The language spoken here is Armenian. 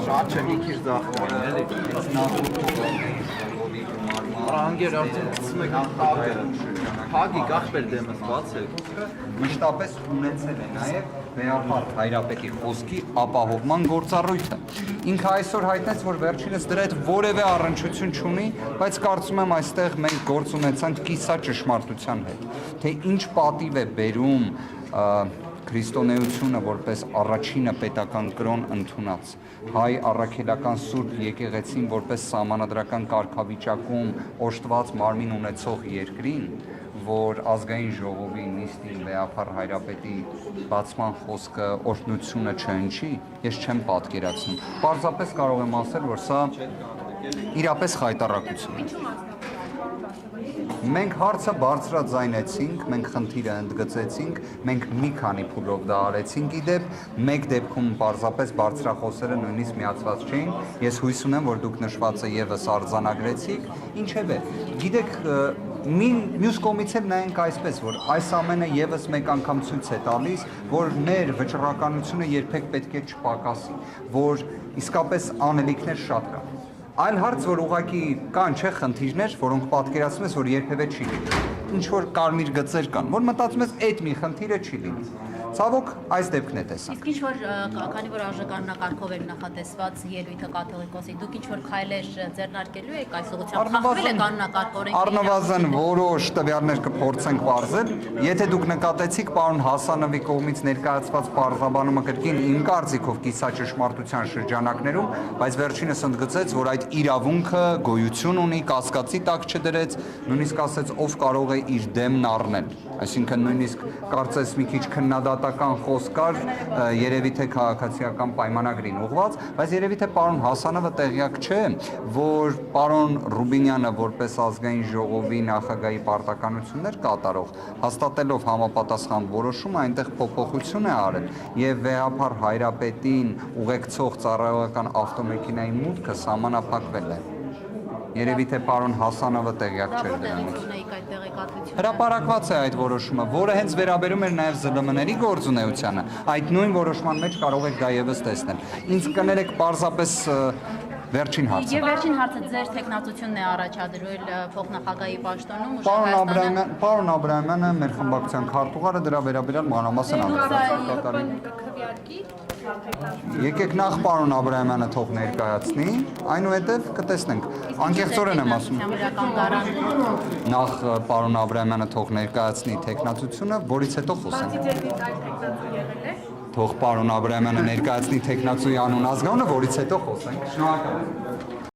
Շատ չէ մի քիչ դախտային էլի, Անգեր արդեն գցում եք հագի գախբեր դեմս բացել Մշտապես ունեցել է նաև վեհապար հայրապետի խոսքի ապահովման գործառույթը։ Ինքը այսօր հայտնեց, որ վերջինս դրա հետ որևէ առնչություն չունի, բայց կարծում եմ այստեղ մենք գործ ունեցանք կիսա ճշմարտության հետ, թե ինչ պատիվ է բերում քրիստոնեությունը որպես առաջինը պետական կրոն ընդունած հայ առաքելական սուրբ եկեղեցին որպես սահմանադրական կարգավիճակում օժտված մարմին ունեցող երկրին, որ ազգային ժողովի նիստին վեհապար հայրապետի բացման խոսքը օրհնությունը չընչի, ես չեմ պատկերացնում։ Պարզապես կարող եմ ասել, որ սա իրապես խայտառակություն է։ Մենք հարցը բարձրաձայնեցինք, մենք խնդիրը ընդգծեցինք, մենք մի քանի փուլով դա արեցինք իդեպ, մեկ դեպքում պարզապես բարձրախոսերը նույնիսկ միացված չէին, ես հույս ունեմ, որ դուք նշվածը եւս արձանագրեցիք, ինչևէ, գիտեք, մյուս կողմից էլ նայենք այսպես, որ այս ամենը եւս մեկ անգամ ցույց է տալիս, որ մեր վճռականությունը երբեք պետք է չպակասի, որ իսկապես անելիքներ շատ կան։ Այլ հարց, որ ուղղակի կան չէ խնդիրներ, որոնք պատկերացնում ես, որ երբևէ չի լինի։ Ինչ որ կարմիր գծեր կան, որ մտածում ես այդ մի խնդիրը չի լինի։ Ցավոք, այս դեպքն է տեսանք։ Իսկ ինչ որ քանի որ արժեկանոնակարգով էր նախատեսված ելույթը կաթողիկոսի, դուք ինչ որ քայլեր ձեռնարկելու եք այս ուղղությամբ խախտվել է կանոնակարգ օրենքները։ Առնվազն որոշ տվյալներ կփորձենք բարձել, եթե դուք նկատեցիք պարոն Հասանովի կողմից ներկայացված բարձրաբանումը կրկին իմ կարծիքով կիսա ճշմարտության շրջանակներում, բայց վերջինս ընդգծեց, որ այդ իրավունքը գոյություն ունի, կասկածի տակ չդրեց, նույնիսկ ասեց ով կարող է իր դեմն առնել, այսինքն նույնիսկ կարծես մի քիչ քննադատական խոսք կար, երևի թե քաղաքացիական պայմանագրին ուղղված, բայց երևի թե պարոն Հասանովը տեղյակ չէ, որ պարոն Ռուբինյանը որպես ազգային ժողովի նախագահի պարտականություններ կատարող, հաստատելով համապատասխան որոշում այնտեղ փոփոխություն է արել եւ վեհապար հայրապետին ուղեկցող ծառայողական ավտոմեքենայի մուտքը սահմանափակվել է։ Երևի թե պարոն Հասանովը տեղյակ չէր դրանից։ Հրապարակված է այդ որոշումը, որը հենց վերաբերում էր նաև ԶԼՄ-ների գործունեությանը։ Այդ նույն որոշման մեջ կարող եք դա եւս տեսնել։ Ինձ կներեք պարզապես վերջին հարցը։ Եվ վերջին հարցը ձեր տեխնացությունն է առաջադրել փոխնախագահի պաշտոնում։ Պարոն Աբրահամյանը մեր խմբակցության քարտուղարը դրա վերաբերյալ մանրամասն անդրադարձ կատարի։ Եկեք նախ պարոն Աբրահամյանը թող ներկայացնի, այնուհետև կտեսնենք։ Անկեղծորեն եմ ասում։ Նախ պարոն Աբրահամյանը թող ներկայացնի տեխնացությունը, որից հետո խոսենք։ Թող պարոն Աբրահամյանը ներկայացնի տեխնացուի անուն ազգանունը, որից հետո խոսենք։ Շնորհակալ եմ։